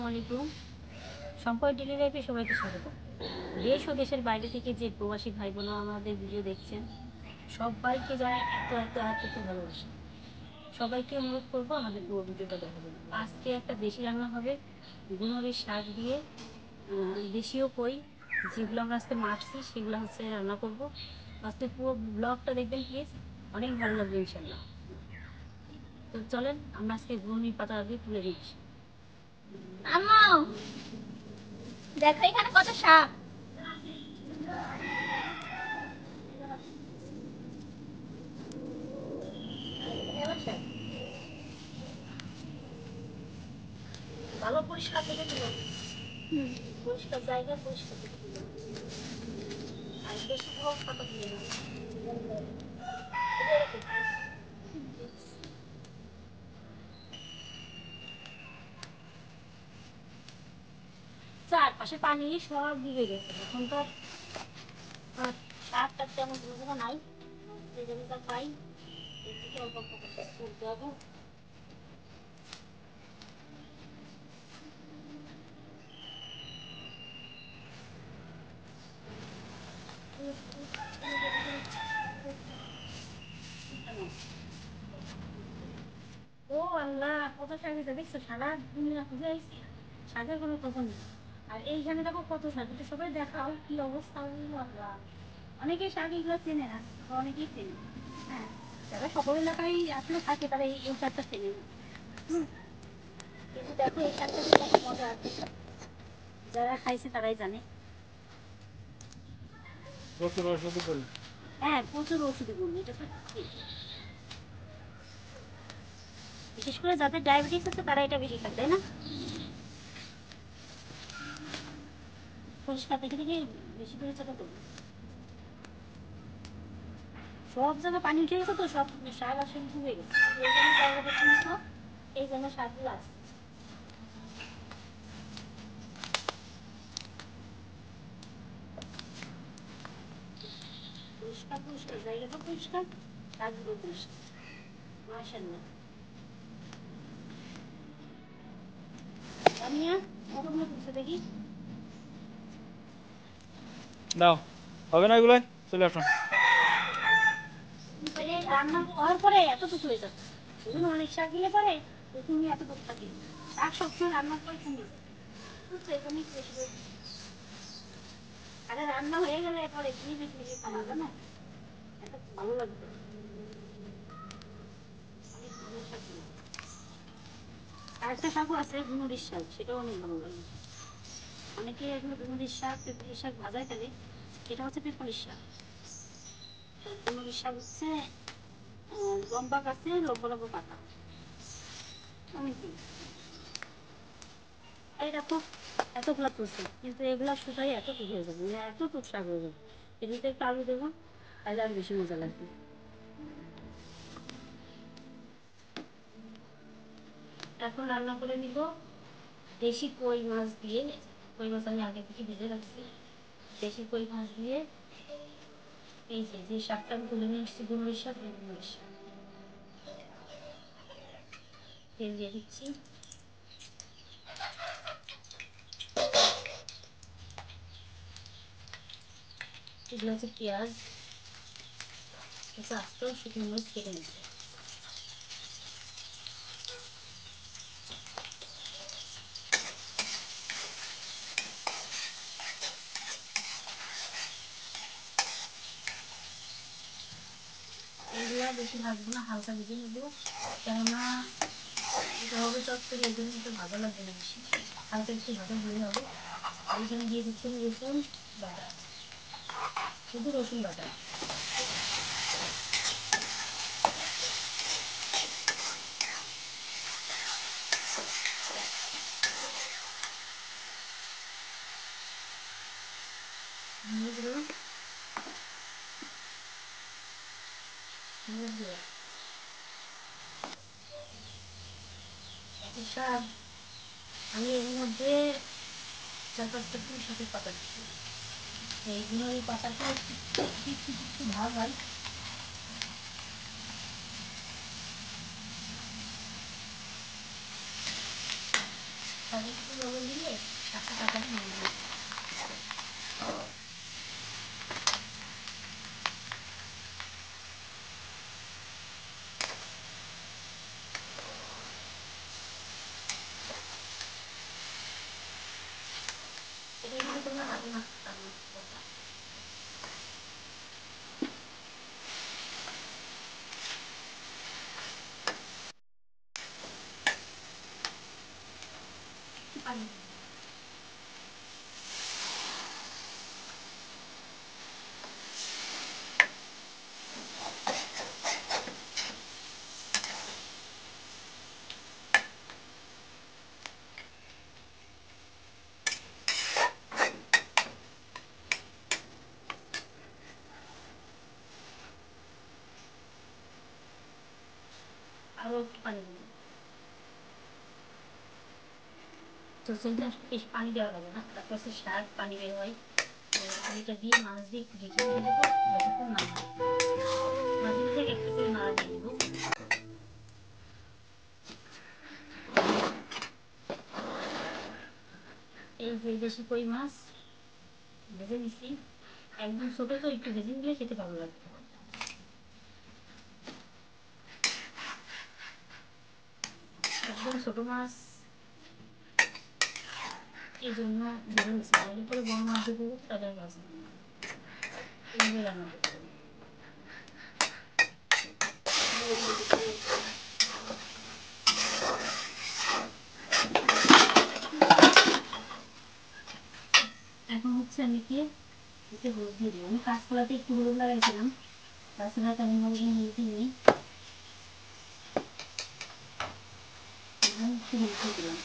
আসসালামু আলাইকুম। সম্পদ ডেইলি লাইফে সবাইকে স্বাগত। দেশ ও দেশের বাইরে থেকে যে প্রবাসী ভাই বোনেরা আমাদের ভিডিও দেখছেন, সবাইকে জানাই এত ভালোবাসা। সবাইকে অনুরোধ করবো আমাদের পুরো ভিডিওটা দেখার জন্য। আজকে একটা দেশি রান্না হবে, গুনরের শাক দিয়ে দেশীয় কই যেগুলো আমরা আজকে মারছি সেগুলো হচ্ছে রান্না করবো। আজকে পুরো ব্লগটা দেখবেন প্লিজ, অনেক ভালো লাগবে ইনশাল্লাহ। তো চলেন আমরা আজকে গুনরির পাতা দিয়ে তুলে দিচ্ছি। আম্মু দেখো এখানে কত সাপ। ভালো পরিষ্কার থেকে দিল, পরিষ্কার জায়গা পরিষ্কার থেকে দিল, আর বেশি ভালো পাতা দিলে না। চারপাশে পানি সব দিকে গেছে, এখন তো আর সারটার তেমন বুঝবো নাই, যে জমিটা পাই এর থেকে অল্প অল্প করে তুলতে হবে। ও আল্লাহ, কত শাক এটা দেখছো, সারা দুনিয়া খুঁজে আসছি, শাকের কোনো খবর নেই। আর এইখানে দেখো কত শাক, এটা সবাই দেখাও কি অবস্থা। আল্লাহ, অনেকেই শাক এগুলো চেনে না, অনেকেই চেনে। হ্যাঁ, যারা সকল এলাকায় আসলে থাকে তারা এই শাকটা চেনে না। কিন্তু দেখো এই শাকটা যে কত মজা আছে, যারা খাইছে তারাই জানে। প্রচুর ওষুধি গুণ। হ্যাঁ, প্রচুর ওষুধি গুণ, এটা তো ঠিক। বিশেষ করে যাদের ডায়াবেটিস আছে তারা এটা বেশি খায়, তাই না? পরিষ্কার দেখে দেখে বেশি করে চেপে করবো। সব জায়গায় পানি উঠে গেছে তো, সব শাক আসলে ডুবে গেছে, এই জন্য জায়গাটা চিনিস, এই জন্য শাকগুলো আছে। পরিষ্কার পরিষ্কার জায়গাটা পরিষ্কার, শাকগুলো পরিষ্কার, মাশাআল্লাহ। আমিয়া কতগুলো তুলছে দেখি, দাও হবে না এগুলো, চলে আসুন। রান্না হওয়ার পরে এতটুকু হয়ে যাচ্ছে, এগুলো অনেক শাক দিলে পরে তুমি এতটুকু থাকি, শাক সবসময় রান্নার পরে কমে যায়, বুঝছো? এখানে বেশি করে, আরে রান্না হয়ে গেলে পরে তুমি বেশি বেশি খাওয়া জানো, এটা ভালো লাগবে। আরেকটা শাকও আছে গুনুরির শাক, সেটাও অনেক ভালো লাগে। অনেকে এগুলো গুনুরির শাক, পেঁপের শাক ভাজায় ফেলে, এটা হচ্ছে পেঁপের শাক। গুনুরির শাক হচ্ছে লম্বা গাছে লম্বা লম্বা পাতা, অনেকগুলো। এই দেখো এতগুলা তুলছে, কিন্তু এগুলা শুকাই এতটুকু হয়ে যাবে, মানে এতটুকু শাক হয়ে যাবে। এদিকে একটু আলু দেবো, তাহলে আর বেশি মজা লাগবে। এখন রান্না করে নিব দেশি কই মাছ দিয়ে। কই মাছ আমি আগে থেকে ভেজে রাখছি। দেশি কই মাছ দিয়ে এই যে শাকটা আমি তুলে নিয়ে এসেছি, গুঁড়োর শাক, গুঁড়োর শাক তেল দিয়ে দিচ্ছি। এগুলো হচ্ছে পেঁয়াজ, আস্ত শুকনো মরিচ কেটে নিচ্ছে। এগুলো বেশি ভাজবো না, হালকা ভেজে নেবো, কেননা এটা হবে চচ্চড়ি, এই জন্য একটু ভাজা লাগবে না বেশি, হালকা একটু ভাজা হয়ে হবে। আর এখানে দিয়ে দিচ্ছি রসুন বাটা, শুধু রসুন বাটা। দিয়ে দিলাম শাক। আমি এর মধ্যে 4-5টা ফুল শাকের পাতা দিচ্ছি। এইগুলো এই পাতাটা একটু একটু একটু ভাগ হয়, তাহলে একটু লবণ দিলে তারপর তরকারি নিয়ে নেবে। এটা কিন্তু তোমরা আগে মাখতে পারো না। পানি আরও একটু পানি দেবো। তো সেটা বেশি পানি দেওয়া যাবে না, তারপর সে শাক পানি বের হয়। তো পানিটা দিয়ে মাছ দিয়ে একটু ঢেকে দিয়ে দেবো যতক্ষণ না হয়। মাঝে মাঝে একটু করে নাড়া দিয়ে দেবো। এই যে দেশি কই মাছ ভেজে দিচ্ছি, একদম ছোটো তো একটু ভেজে দিলে খেতে ভালো লাগে। একদম ছোটো মাছ এই জন্য ভেজে নিচ্ছি, তাহলে পরে বড় মাছ দেবো তাহলে মাছ এইভাবে রান্না করতে হবে। এখন হচ্ছে আমি কি এতে হলুদ দিয়ে দেবো। আমি কাঁচকলাতে একটু হলুদ লাগাইছিলাম, তাছাড়া তেমন ভাবে হলুদ দিইনি। একটু হলুদ দিয়ে দিলাম।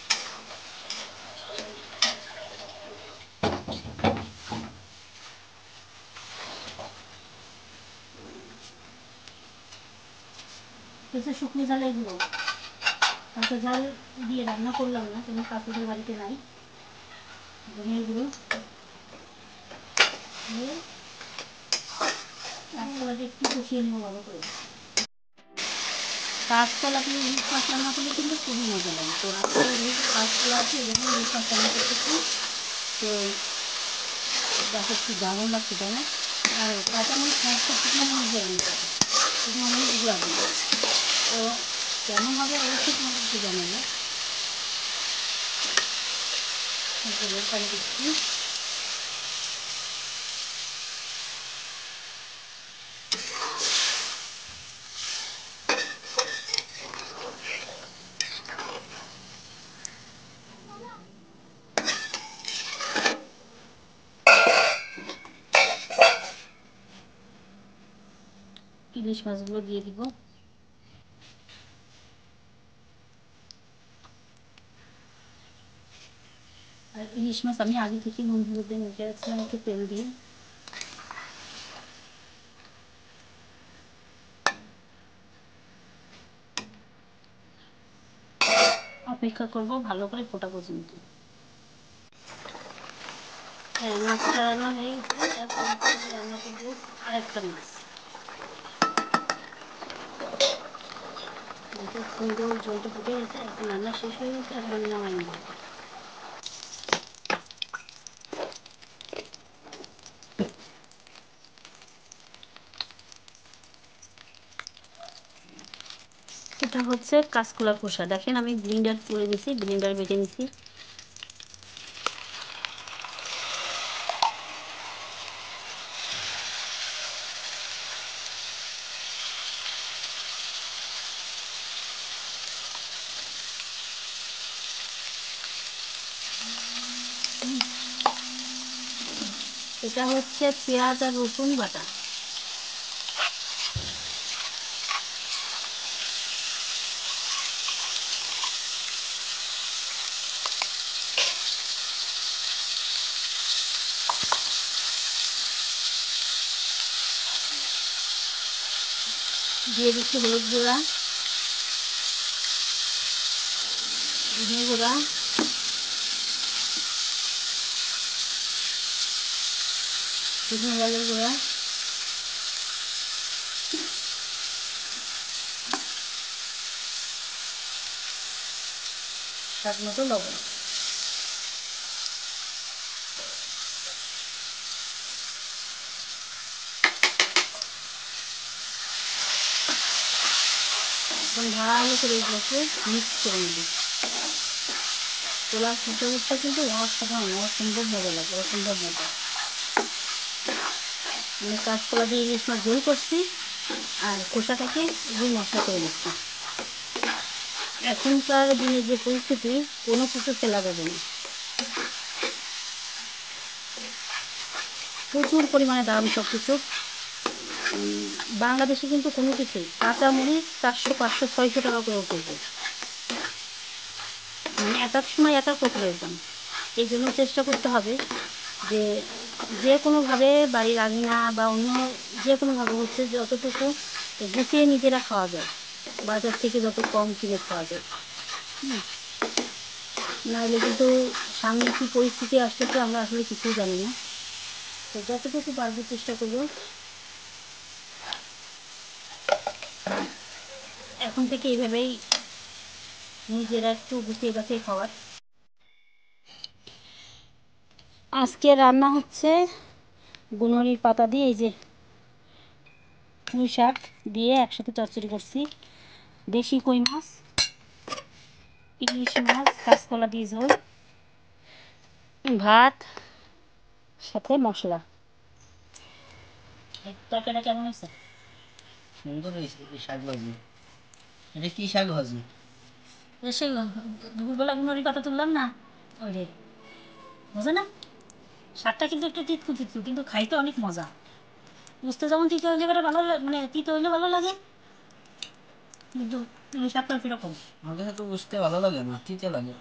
হচ্ছে শুকনো ঝাল এগুলো, কাঁচা ঝাল দিয়ে রান্না করলাম না, কোনো কাকুদের বাড়িতে নাই। ধনিয়া গুঁড়ো দিয়ে কাঁচকলাটা একটু কষিয়ে নেবো ভালো করে। কাঁচকলা দিয়ে ইলিশ মাছ রান্না করলে কিন্তু খুবই মজা লাগে। তো আজকে যেহেতু কাঁচকলা আছে যখন ইলিশ মাছ রান্না করতেছি, তো দেখো কি দারুণ লাগছে তাই না? আর কাঁচামরিচ মাছটা শুকনো মরিচ দেবেন, শুকনো মরিচ গুঁড়া দেবেন। তো কেমন হবে অবশ্যই তোমাদের একটু জানাবো। পানি দিচ্ছি। ইলিশ মাছগুলো দিয়ে দিব। আর ইলিশ মাছ আমি আগে থেকে নুন হলুদ দিয়ে মেখে রাখছিলাম একটু তেল দিয়ে। অপেক্ষা করবো ভালো করে ফোটা পর্যন্ত। হ্যাঁ, মাছটা রান্না হয়ে গেছে। এখন রান্না করবো আরেকটা মাছ। দেখো সুন্দর জলটা ফুটে গেছে, এখন রান্না শেষ হয়ে গেছে, এখন আমি নামাই নেবো। এটা হচ্ছে কাঁচকলা কষা। দেখেন আমি ব্লেন্ডার করে নিছি, ব্লেন্ডার বেটে নিছি। এটা হচ্ছে পেঁয়াজ আর রসুন বাটা। দিয়ে দিচ্ছি হলুদ গুঁড়া, ধনে গুঁড়া, শুকনো লঙ্কার গুঁড়া, স্বাদ মতো লবণ। এখন ভালো করে এগুলোকে মিক্স করে নেব। তোলা সুন্দরটা কিন্তু অসাধারণ, অসম্ভব মজা লাগে, অসম্ভব মজা। মানে কাঁচকলা দিয়ে ইলিশ মাছ ঝোল করছি আর খোসাটাকে রুই মশলা করে নিচ্ছি। এখনকার দিনে যে পরিস্থিতি, কোনো কিছু ফেলা যাবে না, প্রচুর পরিমাণে দাম সব কিছু। বাংলাদেশে কিন্তু কোনো কিছুই কাঁচামরিচ 400, 500, 600 টাকা করে উঠেছে। মানে এক এক সময় এক এক রকমের দাম। এই জন্য চেষ্টা করতে হবে যে যে কোনোভাবে বাড়ির আঙিনা বা অন্য যে কোনোভাবে হচ্ছে যতটুকু গুছিয়ে নিজেরা খাওয়া যায়, বাজার থেকে যত কম কিনে খাওয়া যায়। নাহলে কিন্তু সামনে কী পরিস্থিতি আসতেছে আমরা আসলে কিছুই জানি না। তো যতটুকু পারবো চেষ্টা করবো এখন থেকে এইভাবেই নিজেরা একটু গুছিয়ে গাছিয়ে খাওয়ার। আজকে রান্না হচ্ছে গুনরির পাতা দিয়ে, এই যে পুঁই শাক দিয়ে একসাথে চচ্চড়ি করছি, দেশি কই মাছ, ইলিশ মাছ, কাঁচকলা দিয়ে ঝোল, ভাত, সাথে মশলা। তরকারিটা কেমন হয়েছে? সুন্দর হয়েছে। শাক ভাজি, এটা কি শাক ভাজি? সে দুপুরবেলা গুনরির পাতা তুললাম না, ওই রে, বুঝো না? শাকটা কিন্তু একটু তিতকু তিতকু, কিন্তু খাইতে অনেক মজা। বুঝতে যেমন তিতো হইলে এবারে ভালো মানে তিতো হইলে ভালো লাগে, কিন্তু শাকটা কীরকম? আমার কাছে তো বুঝতে ভালো লাগে না, তিতে লাগে।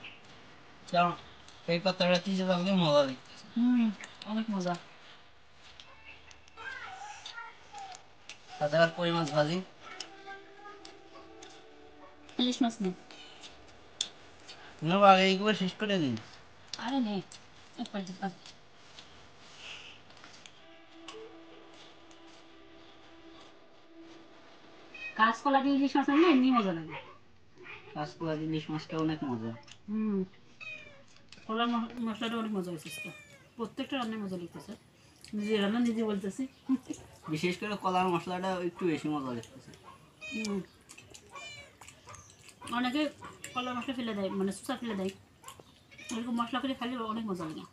কারণ এই পাতাটা তিতে লাগলে মজা লাগতেছে। অনেক মজা। তাতে আর কই মাছ ভাজি, ইলিশ মাছ নেই। নেব আগে এইগুলো শেষ করে দিন। আরে নেই, একবার দিতাম। কাঁচকলা দিয়ে ইলিশ মাছ আনলে এমনি মজা লাগে। কাঁচকলা ইলিশ মাছটা অনেক মজা। কলার মশলাটা অনেক মজা হয়েছে আজকে। প্রত্যেকটা রান্নায় মজা লাগতেছে, নিজে রান্না নিজে বলতেছি। বিশেষ করে কলার মশলাটা একটু বেশি মজা লাগতেছে। অনেকে কলার মশলা ফেলে দেয়, মানে সুসা ফেলে দেয়, এরকম মশলা করে খাইলে অনেক মজা লাগে।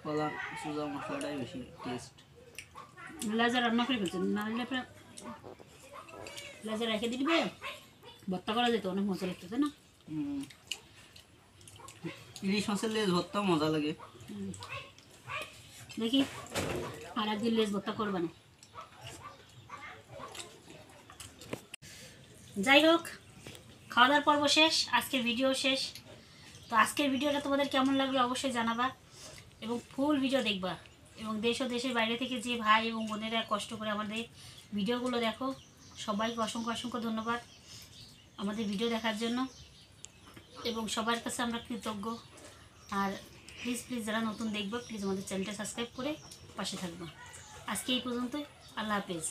কলার সুজা মশলাটাই বেশি টেস্ট। লেজা রান্না করে ফেলছেন, নাহলে লেজা রেখে দিবে, ভর্তা করা যেত, অনেক মজা লাগতেছে না? ইলিশ মাছের লেজ ভর্তাও মজা লাগে। দেখি আর একদিন লেজ ভর্তা করবে না। যাই হোক, খাওয়া দাওয়ার পর্ব শেষ, আজকের ভিডিও শেষ। তো আজকের ভিডিওটা তোমাদের কেমন লাগলো অবশ্যই জানাবা, এবং ফুল ভিডিও দেখবা, এবং দেশ ও দেশের বাইরে থেকে যে ভাই এবং বোনেরা কষ্ট করে আমাদের ভিডিওগুলো দেখো, সবাইকে অসংখ্য অসংখ্য ধন্যবাদ আমাদের ভিডিও দেখার জন্য, এবং সবার কাছে আমরা কৃতজ্ঞ। আর প্লিজ প্লিজ যারা নতুন দেখবো প্লিজ আমাদের চ্যানেলটা সাবস্ক্রাইব করে পাশে থাকবো। আজকে এই পর্যন্তই, আল্লাহ হাফেজ।